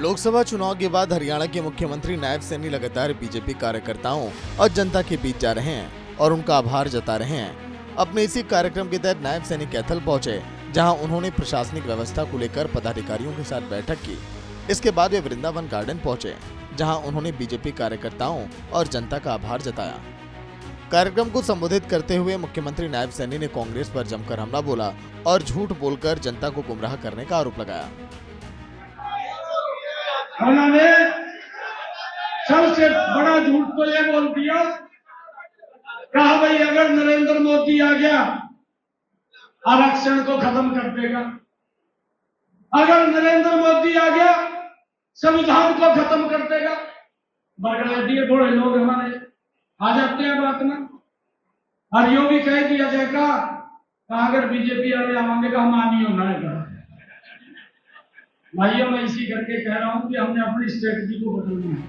लोकसभा चुनाव के बाद हरियाणा के मुख्यमंत्री नायब सैनी लगातार बीजेपी कार्यकर्ताओं और जनता के बीच जा रहे हैं और उनका आभार जता रहे हैं। अपने इसी कार्यक्रम के तहत नायब सैनी कैथल पहुंचे, जहां उन्होंने प्रशासनिक व्यवस्था को लेकर पदाधिकारियों के साथ बैठक की। इसके बाद वे वृंदावन गार्डन पहुंचे, जहां उन्होंने बीजेपी कार्यकर्ताओं और जनता का आभार जताया। कार्यक्रम को संबोधित करते हुए मुख्यमंत्री नायब सैनी ने कांग्रेस पर जमकर हमला बोला और झूठ बोलकर जनता को गुमराह करने का आरोप लगाया। उन्होंने सबसे बड़ा झूठ तो ये बोल दिया, कहा भाई अगर नरेंद्र मोदी आ गया आरक्षण को खत्म कर देगा, अगर नरेंद्र मोदी आ गया संविधान को खत्म कर देगा। बड़े दिए बड़े लोग हमारे आ जाते हैं बात में, और यूं भी कह दिया जाएगा अगर बीजेपी वाले आएंगे का हम आनी होना है। भाइयों मैं इसी करके कह रहा हूं कि हमने अपनी स्ट्रेटजी को बदलना है।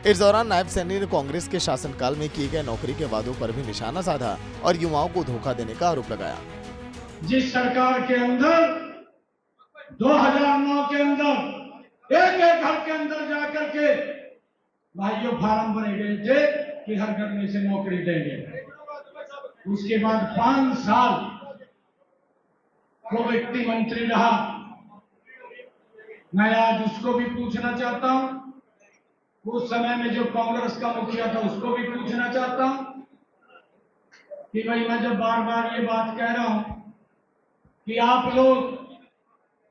इस दौरान नायब सैनी ने कांग्रेस के शासनकाल में किए गए नौकरी के वादों पर भी निशाना साधा और युवाओं को धोखा देने का आरोप लगाया। जिस सरकार के अंदर 2009 के अंदर एक घर के अंदर जाकर के भाइयों फार्म भरे गए थे कि हर घर में से नौकरी देंगे। उसके बाद 5 साल वो व्यक्ति मंत्री रहा। मैं आज उसको भी पूछना चाहता हूं, उस समय में जो कांग्रेस का मुखिया था उसको भी पूछना चाहता हूं कि भाई मैं जब बार बार ये बात कह रहा हूं कि आप लोग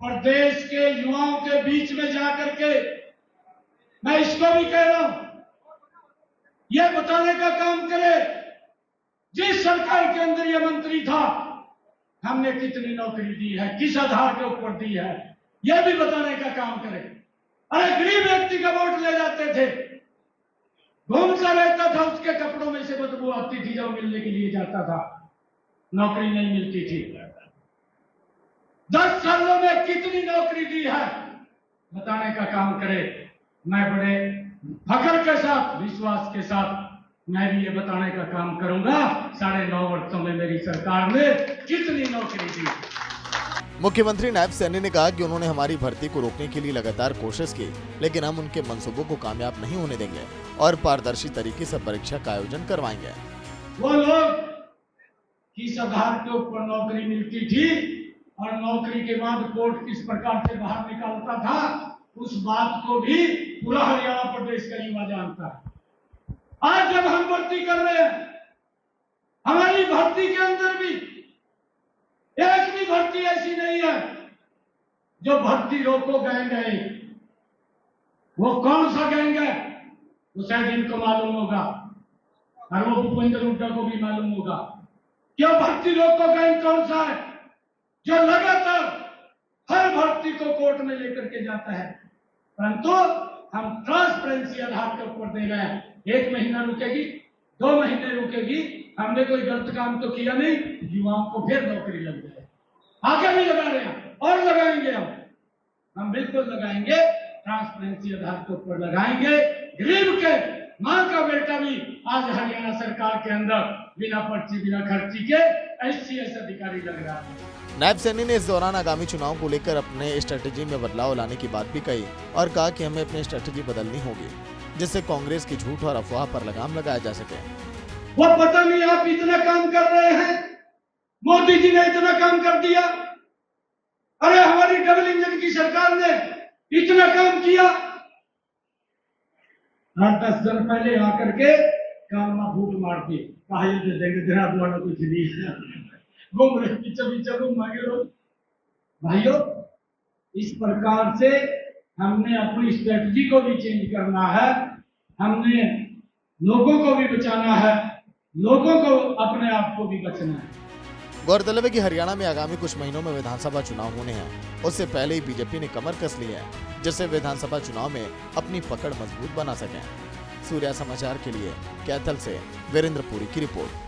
प्रदेश के युवाओं के बीच में जाकर के, मैं इसको भी कह रहा हूं ये बताने का काम करे जिस सरकार के अंदर ये मंत्री था हमने कितनी नौकरी दी है, किस आधार के ऊपर दी है, यह भी बताने का काम करें। अरे गरीब व्यक्ति का वोट ले जाते थे, घूमता रहता था, उसके कपड़ों में से बदबू आती थी जब मिलने के लिए जाता था, नौकरी नहीं मिलती थी। 10 सालों में कितनी नौकरी दी है बताने का काम करे। मैं बड़े फख्र के साथ, विश्वास के साथ मैं भी ये बताने का काम करूंगा 9.5 वर्षों में मेरी सरकार ने कितनी नौकरी दी। मुख्यमंत्री नायब सैनी ने कहा कि उन्होंने हमारी भर्ती को रोकने के लिए लगातार कोशिश की, लेकिन हम उनके मंसूबों को कामयाब नहीं होने देंगे और पारदर्शी तरीके से परीक्षा का आयोजन करवाएंगे। वो लोग किस आधार के ऊपर नौकरी मिलती थी और नौकरी के बाद कोर्ट किस प्रकार से बाहर निकालता था, उस बात को भी पूरा हरियाणा प्रदेश का युवा जानता है। आज जब हम भर्ती कर रहे हैं, हमारी भर्ती के अंदर भी एक भी भर्ती ऐसी नहीं है जो भर्ती रोको गैंग है। वो कौन सा गैंग है वो शायद इनको मालूम होगा और वो भूपेंद्र हुड्डा को भी मालूम होगा। क्यों भर्ती रोको गैंग कौन सा है जो लगातार हर भर्ती को कोर्ट में लेकर के जाता है, परंतु हम ट्रांसपेरेंसी आधार के ऊपर दे रहे हैं। 1 महीना रुकेगी, 2 महीने रुकेगी, हमने कोई गलत काम तो किया नहीं, युवाओं को फिर नौकरी लग जाए। आगे भी लगा रहे हैं और लगाएंगे, हम बिल्कुल लगाएंगे, ट्रांसपेरेंसी आधार के ऊपर लगाएंगे। गरीब के मां का बेटा भी आज हरियाणा सरकार के अंदर बिना पर्ची बिना खर्ची के SCS अधिकारी लग रहा है। नायब सैनी ने इस दौरान आगामी चुनाव को लेकर अपने स्ट्रेटेजी में बदलाव लाने की बात भी कही और कहा कि हमें अपनी स्ट्रेटेजी बदलनी होगी, जिससे कांग्रेस की झूठ और अफवाह पर लगाम लगाया जा सके। वो पता नहीं आप इतना काम कर रहे हैं, मोदी जी ने इतना काम कर दिया, अरे हमारी डबल इंजन की सरकार ने इतना काम किया। 10 दिन पहले आकर के काम में फूट मार दी, कहा ये दे देंगे, देहरादून वालों कुछ नहीं, घूम रहे पीछे घूम मांगे लोग। भाइयों इस प्रकार से हमने अपनी स्ट्रेटजी को भी चेंज करना है, हमने लोगों को भी बचाना है, लोगों को अपने आप को भी बचना है। गौरतलब है कि हरियाणा में आगामी कुछ महीनों में विधानसभा चुनाव होने हैं। उससे पहले ही बीजेपी ने कमर कस ली है, जिससे विधानसभा चुनाव में अपनी पकड़ मजबूत बना सकें। सूर्या समाचार के लिए कैथल से वीरेंद्र पुरी की रिपोर्ट।